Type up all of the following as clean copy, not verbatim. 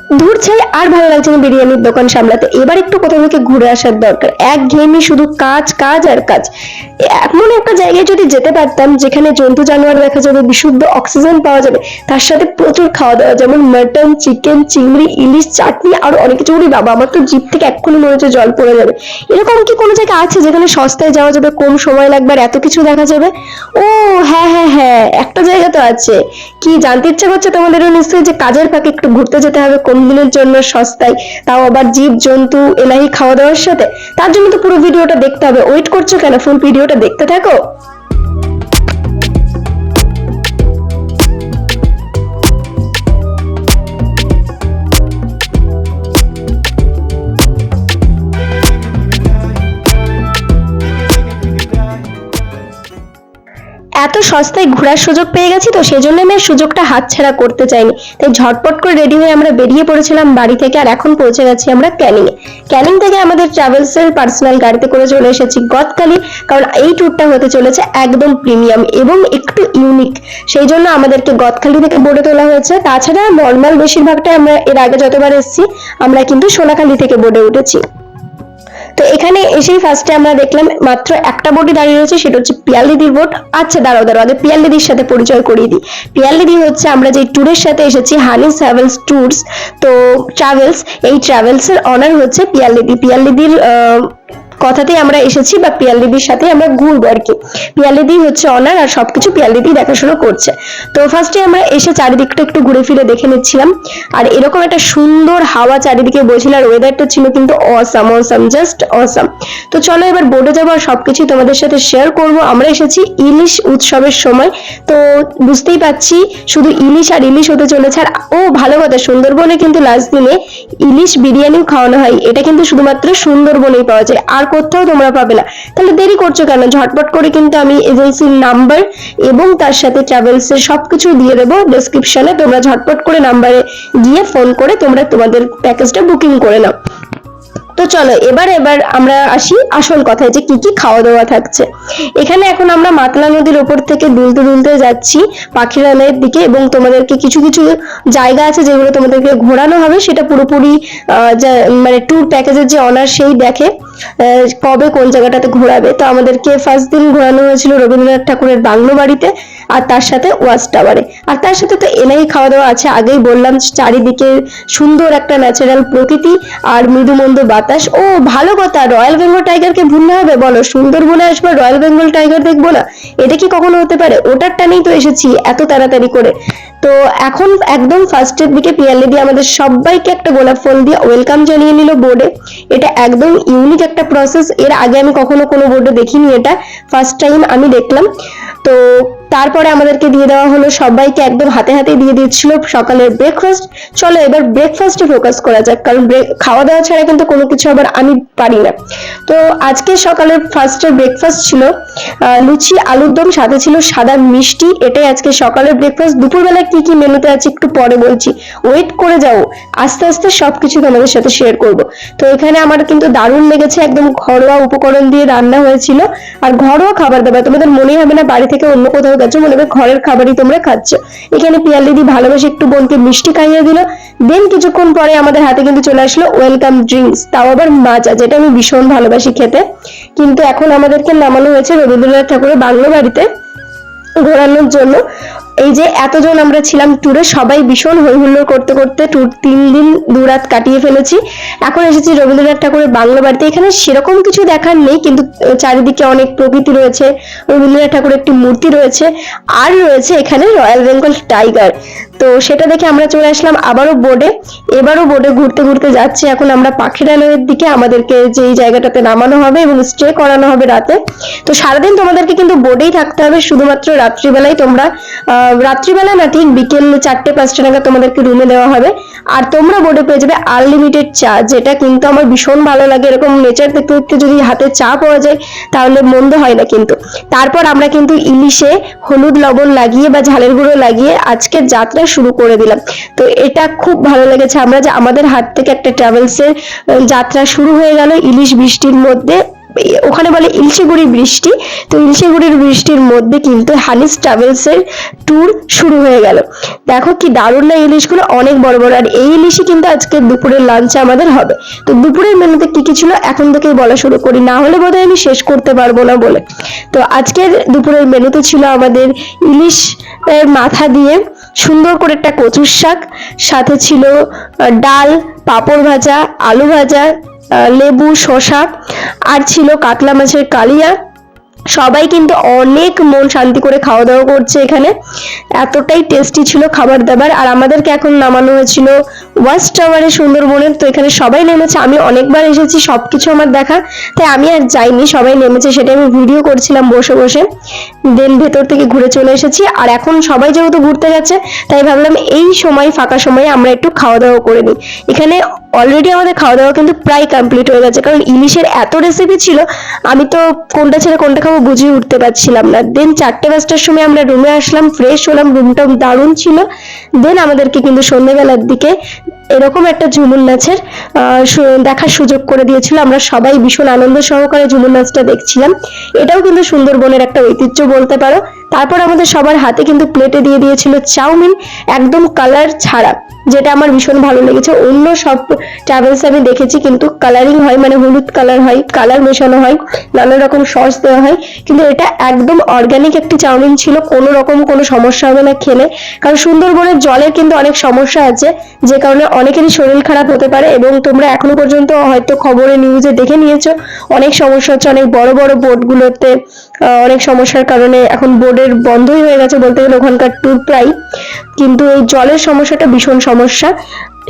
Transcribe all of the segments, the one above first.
দূর ছাই আর ভালো লাগছে না বিরিয়ানির দোকান সামলাতে, এবার একটু কোথাও থেকে ঘুরে আসার দরকার। একঘেয়েমি শুধু কাজ কাজ আর কাজ। এমন একটা জায়গায় যদি যেতে পারতাম যেখানে জন্তু জানোয়ার দেখা যাবে, বিশুদ্ধ অক্সিজেন পাওয়া যাবে, তার সাথে প্রচুর খাওয়া দাওয়া, যেমন মাটন, চিকেন, চিংড়ি, ইলিশ, চাটনি আর অনেক কিছু। বাবা, আমার তো জিভ থেকে এক্ষুনি মনে হচ্ছে জল পড়ে যাবে। এরকম কি কোনো জায়গা আছে যেখানে সস্তায় যাওয়া যাবে, কম সময় লাগবে আর এত কিছু দেখা যাবে? ও হ্যাঁ হ্যাঁ হ্যাঁ, একটা জায়গা তো আছে। কি জানতে ইচ্ছা করছে তোমাদেরও নিশ্চয়ই, যে কাজের ফাঁকে একটু ঘুরতে যেতে হবে কম দিনের জন্য সস্তায়, তাও আবার জীব জন্তু এলাহি খাওয়া দাওয়ার সাথে। তার জন্য তো পুরো ভিডিওটা দেখতে হবে। ওয়েট করছো কেন? ফুল ভিডিওটা দেখতে থাকো। এত সস্তায় ঘোরার সুযোগ পেয়ে গেছি, তো সেই জন্য আমি সুযোগটা হাতছাড়া করতে চাইনি। তাই ঝটপট করে রেডি হয়ে আমরা বেরিয়ে পড়েছিলাম বাড়ি থেকে, আর এখন পৌঁছে গেছি আমরা ক্যানিং এ। ক্যানিং থেকে আমাদের ট্রাভেলস এর পার্সোনাল গাড়িতে করে চলে এসেছি গদখালি, কারণ এই ট্যুরটা হতে চলেছে একদম প্রিমিয়াম এবং একটু ইউনিক। সেই জন্য আমাদেরকে গদখালি থেকে বোর্ডে তোলা হয়েছে। তাছাড়া নর্মাল বেশিরভাগটা আমরা এর আগে যতবার এসেছি আমরা কিন্তু সোনাখালি থেকে বোর্ডে উঠেছি। তো এখানে এসেই ফার্স্টে আমরা দেখলাম মাত্র একটা বোটই দাঁড়িয়ে রয়েছে, সেটা হচ্ছে পিয়ালিদির বোট। আচ্ছা দাঁড়াও দাঁড়াও, আগে পিয়ালিদির সাথে পরিচয় করিয়ে দিই। পিয়ালিদি হচ্ছে আমরা যে ট্যুরের সাথে এসেছি, হানি ট্রাভেলস ট্যুরস, তো ট্রাভেলস, এই ট্রাভেলস এর অনার হচ্ছে পিয়ালিদি। পিয়ালিদির কথাতেই আমরা এসেছি, বা পিয়ালিদির সাথে আমরা ঘুরবো আর কি। পিয়ালিদি হচ্ছে অনার, আর সবকিছু পিয়ালিদি দেখাশোনা করছে। তো ফার্স্টে আমরা এসে চারিদিকটা একটু ঘুরে ফিরে দেখে নিচ্ছিলাম, আর এরকম একটা সুন্দর হাওয়া চারিদিকে বইছিল, আর ওয়েদারটা ছিল কিন্তু অসাম অসাম, জাস্ট অসাম। তো চলো এবার বোর্ডে যাবো আর সবকিছু তোমাদের সাথে শেয়ার করব। আমরা এসেছি ইলিশ উৎসবের সময়, তো বুঝতেই পাচ্ছি শুধু ইলিশ আর ইলিশ হতে চলেছে। আর ও ভালো কথা, সুন্দরবনে কিন্তু লাস্ট দিনে ইলিশ বিরিয়ানিও খাওয়ানো হয়। এটা কিন্তু শুধুমাত্র সুন্দরবনেই পাওয়া যায়, আর কোথাও তোমরা পাবে না। তাহলে দেরি করছো কেন? ঝটপট করে কিন্তু আমি এজেন্সির নাম্বার এবং তার সাথে ট্রাভেলস এর সবকিছু দিয়ে দেবো ডেসক্রিপশনে। তোমরা ঝটপট করে নাম্বারে গিয়ে ফোন করে তোমরা তোমাদের প্যাকেজটা বুকিং করে নাও। তো চলো এবার আমরা আসি আসল কথায়, যে কি কি খাওয়া দাওয়া থাকছে এখানে। এখন আমরা মাতলা নদীর ওপর থেকে দুলতে দুলতে যাচ্ছি পাখিরালয়ের দিকে, এবং তোমাদেরকে কিছু কিছু জায়গা আছে যেগুলো তোমাদেরকে ঘোরানো হবে, সেটা পুরোপুরি মানে ট্যুর প্যাকেজের যে অনার সেই দেখে কবে কোন জায়গাটাতে ঘোরাবে। তো আমাদেরকে ফার্স্ট দিন ঘোরানো হয়েছিল রবীন্দ্রনাথ ঠাকুরের বাংলো বাড়িতে, আর তার সাথে ওয়াচ টাওয়ারে, আর তার সাথে তো এলাহি খাওয়া দাওয়া আছে। আগেই বললাম, চারিদিকে সুন্দর একটা ন্যাচারাল প্রকৃতি আর মৃদুমন্দ বাতাস। ও ভালো কথা, রয়্যাল বেঙ্গল টাইগারকে ভুললে হবে? বলো, সুন্দরবনে আসবো রয়্যাল বেঙ্গল টাইগার দেখবো না? এটা কি কখনো হতে পারে? ওটার টানেই তো এসেছি এত তাড়াতাড়ি করে। তো এখন একদম ফার্স্টের দিকে পিয়ালিদি আমাদের সবাইকে একটা গোলাপ ফুল দিয়ে ওয়েলকাম জানিয়ে নিল বোর্ডে। এটা একদম ইউনিক একটা প্রসেস, এর আগে আমি কখনো কোনো বোর্ডে দেখিনি, এটা ফার্স্ট টাইম আমি দেখলাম। তো তারপরে আমাদেরকে দিয়ে দেওয়া হলো, সবাইকে একদম হাতে হাতে দিয়ে দিচ্ছিল সকালের ব্রেকফাস্ট। চলো এবার ব্রেকফাস্টে ফোকাস করা যাক, কারণ খাওয়া দাওয়া ছাড়া কিন্তু কোনো কিছু আবার আমি পারি না। তো আজকে সকালের ফার্স্টের ব্রেকফাস্ট ছিল লুচি আলুর দম, সাথে ছিল সাদা মিষ্টি। এটাই আজকে সকালের ব্রেকফাস্ট। দুপুরবেলা কি কি মেনুতে আছে একটু পরে বলছি, ওয়েট করে যাও, আস্তে আস্তে সবকিছু তোমাদের সাথে শেয়ার করব। তো এখানে আমার কিন্তু দারুণ লেগেছে, একদম ঘরোয়া উপকরণ দিয়ে রান্না হয়েছিল, আর ঘরোয়া খাবার দাবার। তোমাদের মনেই হবে না বাড়ি থেকে অন্য কোথাও গেছো, মনে হবে ঘরের খাবারই তোমরা খাচ্ছ। এখানে পিয়ালিদি ভালোবেসে একটু বোনকে মিষ্টি খাইয়ে দিল। দেন কিছুক্ষণ পরে আমাদের হাতে কিন্তু চলে আসলো ওয়েলকাম ড্রিঙ্কস, তাও আবার মাজা, যেটা আমি ভীষণ ভালোবাসি খেতে। কিন্তু এখন আমাদেরকে নামানো হয়েছে রবীন্দ্রনাথ ঠাকুরের বাংলো বাড়িতে ঘোরানোর জন্য। এই যে এতজন আমরা ছিলাম ট্যুরে, সবাই ভীষণ হই হুল্লোড় করতে করতে ট্যুর 3 দিন 2 রাত কাটিয়ে ফেলেছি। এখন এসেছি রবীন্দ্রনাথ ঠাকুরের বাংলো বাড়িতে। এখানে সেরকম কিছু দেখার নেই, কিন্তু চারিদিকে অনেক প্রকৃতি রয়েছে, রবীন্দ্রনাথ ঠাকুরের একটি মূর্তি রয়েছে, আর রয়েছে এখানে রয়্যাল বেঙ্গল টাইগার। তো সেটা দেখে আমরা চলে আসলাম আবারও বোর্ডে। এবারও বোর্ডে ঘুরতে ঘুরতে যাচ্ছি এখন আমরা পাখিরালয়ের দিকে। আমাদেরকে যেই জায়গাটাতে নামানো হবে এবং স্টে করানো হবে রাতে। তো সারাদিন তোমাদেরকে কিন্তু বোর্ডেই থাকতে হবে, শুধুমাত্র রাত্রিবেলায় তোমরা রাত্রিবেলা না, ঠিক বিকেল 4-5টা নাগাদ তোমাদেরকে রুমে দেওয়া হবে। আর তোমরা বোর্ডে পেয়ে যাবে আনলিমিটেড চা, যেটা কিন্তু আমার ভীষণ ভালো লাগে। এরকম নেচার দেখতে দেখতে যদি হাতে চা পাওয়া যায় তাহলে মন্দ হয় না কিন্তু। তারপর আমরা কিন্তু ইলিশে হলুদ লবণ লাগিয়ে বা ঝালের গুঁড়ো লাগিয়ে আজকের যাত্রা শুরু করে দিলাম। তো এটা খুব ভালো লেগেছে, আমরা যে আমাদের হাত থেকে একটা ট্রাভেলস এর যাত্রা শুরু হয়ে গেল ইলিশ বৃষ্টির মধ্যে। ওখানে বলে ইলশেগুড়ির বৃষ্টি। তো ইলশেগুড়ির বৃষ্টির মধ্যে কিন্তু হানিস ট্রাভেলস এর ট্যুর শুরু হয়ে গেল। দেখো কি দারুণ না, ইলিশগুলো অনেক বড় বড়, আর এই ইলিশই কিন্তু আজকে দুপুরের লাঞ্চে আমাদের হবে। তো দুপুরের মেনুতে কি কি ছিল এখন থেকেই বলা শুরু করি, না হলে বোধহয় আমি শেষ করতে পারবো না বলে। তো আজকের দুপুরের মেনুতে ছিল আমাদের ইলিশ এর মাথা দিয়ে সুন্দর করে একটা কচুর শাক, সাথে ছিল ডাল, পাঁপড় ভাজা, আলু ভাজা, লেবু, শসা, আর ছিল কাতলা মাছের কালিয়া। সবাই কিন্তু অনেক মন শান্তি করে খাওয়া দাওয়া করছে এখানে, এতটাই টেস্টি ছিল খাবার দাবার। আর আমাদেরকে এখন নামানো হয়েছিল ওয়াচ টাওয়ারে সুন্দরবনের। তো এখানে সবাই নেমেছে, আমি অনেকবার এসেছি, সবকিছু আমার দেখা, তাই আমি আর যাইনি, সবাই নেমেছে সেটা আমি ভিডিও করছিলাম বসে বসে। দেন ভেতর থেকে ঘুরে চলে এসেছি। আর এখন সবাই যেহেতু ঘুরতে গেছে, তাই ভাবলাম এই সময় ফাঁকা সময়ে আমরা একটু খাওয়া দাওয়া করে নিই। এখানে অলরেডি আমাদের খাওয়া দাওয়া কিন্তু প্রায় কমপ্লিট হয়ে গেছে, কারণ ইলিশের এত রেসিপি ছিল, আমি তো কোনটা ছেড়ে কোনটা খাবো বুঝিয়ে উঠতে পারছিলাম না। দেন 4টে-5টার সময় আমরা রুমে আসলাম, ফ্রেশ হলাম, রুমটা দারুণ ছিল। দেন আমাদেরকে কিন্তু সন্ধ্যেবেলার দিকে এরকম একটা ঝুমুর নাচের দেখার সুযোগ করে দিয়েছিল। আমরা সবাই ভীষণ আনন্দ সহকারে ঝুমুর নাচটা দেখছিলাম। এটাও কিন্তু সুন্দরবনের একটা ঐতিহ্য বলতে পারো। তারপর আমাদের সবার হাতে কিন্তু প্লেটে দিয়ে দিয়েছিল চাউমিন, একদম কালার ছাড়া, যেটা আমার ভীষণ ভালো লেগেছে। অন্য সব ট্রাভেলস আমি দেখেছি কিন্তু কালারিং হয়, মানে হলুদ কালার হয়, কালার মেশানো হয়, নানা রকম সস দেওয়া হয়, কিন্তু এটা একদম অর্গানিক একটি চাউমিন ছিল। কোনো রকম কোনো সমস্যা হবে না খেলে, কারণ সুন্দরবনের জলের কিন্তু অনেক সমস্যা আছে, যে কারণে অনেকেরই শরীর খারাপ হতে পারে। এবং তোমরা এখনো পর্যন্ত হয়তো খবরে নিউজে দেখে নিয়েছো, অনেক সমস্যা হচ্ছে, অনেক বড় বড় বোটগুলোতে অনেক সমস্যার কারণে এখন বোর্ডের বন্ধই হয়ে গেছে বলতে গেলে ওখানকার ট্যুর প্রায়। কিন্তু এই জলের সমস্যাটা ভীষণ সমস্যা,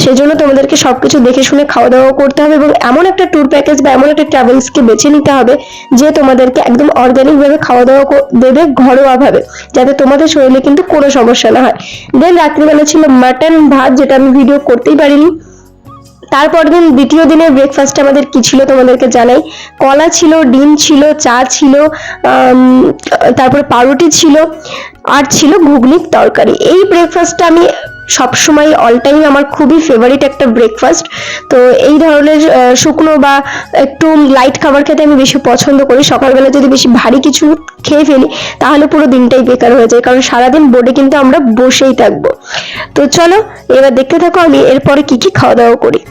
সেজন্য তোমাদেরকে সবকিছু দেখে শুনে খাওয়া দাওয়া করতে হবে, এবং এমন একটা ট্যুর প্যাকেজ বা এমন একটা ট্রাভেলসকে বেছে নিতে হবে যে তোমাদেরকে একদম অর্গানিক ভাবে খাওয়া দাওয়া দেবে, ঘরোয়া ভাবে, যাতে তোমাদের শরীরে কিন্তু কোনো সমস্যা না হয়। দেন রাত্রিবেলা ছিল মাটন ভাত, যেটা আমি ভিডিও করতেই পারিনি। তারপর দিন দ্বিতীয় দিনের ব্রেকফাস্ট আমাদের কি ছিল তোমাদেরকে জানাই। কলা ছিল, ডিম ছিল, চা ছিল, তারপরে পাউরুটি ছিল, আর ছিল ঘুগনির তরকারি। এই ব্রেকফাস্টটা আমি সবসময় অল টাইম আমার খুবই ফেভারিট একটা ব্রেকফাস্ট। তো এই ধরনের শুকনো বা একটু লাইট খাবার খেতে আমি বেশি পছন্দ করি। সকালবেলা যদি বেশি ভারী কিছু খেয়ে ফেলি তাহলে পুরো দিনটাই বেকার হয়ে যায়, কারণ সারাদিন বোর্ডে কিন্তু আমরা বসেই থাকবো। তো চলো এবার দেখতে থাকো আমি এরপরে কি কি খাওয়া দাওয়া করি।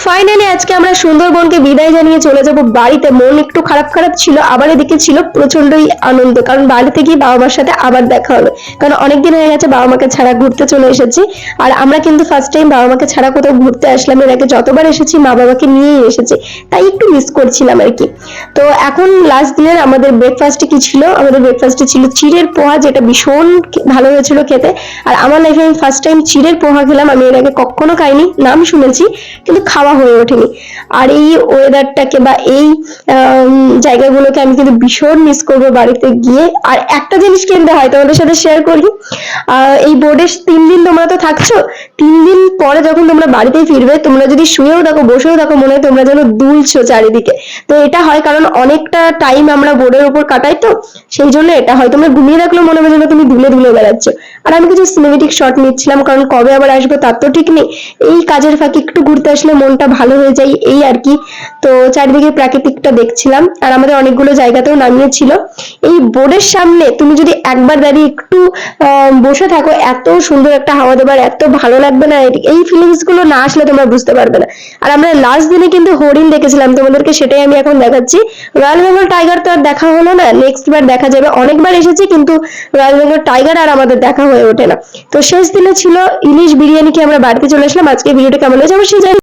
ফাইনালি আজকে আমরা সুন্দরবনকে বিদায় জানিয়ে চলে যাব বাড়িতে। মন একটু খারাপ খারাপ ছিল, আবার এদিকে ছিল প্রচন্ডই আনন্দ, কারণ বাড়িতে গিয়ে বাবা মার সাথে আবার দেখা হবে। কারণ অনেকদিন হয়ে গেছে বাবা মাকে ছাড়া ঘুরতে চলে এসেছি, আর আমরা কিন্তু ফার্স্ট টাইম বাবা মাকে ছাড়া কোথাও ঘুরতে আসলাম। এর আগে যতবার এসেছি মা বাবাকে নিয়েই এসেছি, তাই একটু মিস করছিলাম আর কি। তো এখন লাস্ট দিনের আমাদের ব্রেকফাস্টে কি ছিল, আমাদের ব্রেকফাস্টে ছিল চিড়ের পোহা, যেটা ভীষণ ভালো হয়েছিল খেতে। আর আমার লাইফে আমি ফার্স্ট টাইম চিড়ের পোহা খেলাম, আমি এর আগে কখনো খাইনি, নাম শুনেছি কিন্তু খাওয়া হয়ে ওঠেনি। আর এই ওয়েদারটাকে বা এই জায়গাগুলোকে আমি কিন্তু ভীষণ মিস করবো বাড়িতে গিয়ে। আর একটা জিনিস কিনতে হয় তোমাদের সাথে শেয়ার করি, এই বোর্ডে 3 দিন তোমরা তো থাকছো, 3 দিন পরে যখন তোমরা বাড়িতে ফিরবে, তোমরা যদি শুয়েও থাকো বসেও থাকো, মনে হয় তোমরা যেন দুলছো চারিদিকে। তো এটা হয় কারণ অনেকটা টাইম আমরা বোর্ডের উপর কাটাই, তো সেই জন্য এটা হয়। তোমরা ঘুমিয়ে থাকলেও মনে হবে যেন তুমি দুলে দুলে বেড়াচ্ছ। আর আমি কিছু সিনেমেটিক শট নিচ্ছিলাম, কারণ কবে আবার আসবো তার তো ঠিক নেই। এই কাজের ফাঁকে একটু ঘুরতে আসলে মনটা ভালো হয়ে যায়, এই আর কি। তো চারিদিকে প্রাকৃতিকটা দেখছিলাম, আর আমাদের অনেকগুলো জায়গাতেও নামিয়েছিল। এই বোর্ডের সামনে তুমি যদি একবার দাঁড়িয়ে একটু বসে থাকো, এত সুন্দর একটা হাওয়া দেবার, এত ভালো লাগবে না, এই ফিলিংস গুলো না আসলে তোমরা বুঝতে পারবে না। আর আমরা লাস্ট দিনে কিন্তু হরিণ দেখেছিলাম, তোমাদেরকে সেটাই আমি এখন দেখাচ্ছি। রয়্যাল বেঙ্গল টাইগার তো আর দেখা হলো না, নেক্সট বার দেখা যাবে। অনেকবার এসেছি কিন্তু রয়্যাল বেঙ্গল টাইগার আর আমাদের দেখা হয়ে ওঠে না। তো শেষ দিনে ছিল ইলিশ বিরিয়ানি, কি আমরা বাড়িতে চলে আসলাম। আজকে ভিডিওটা কেমন হয়েছে অবশ্যই জানাবেন।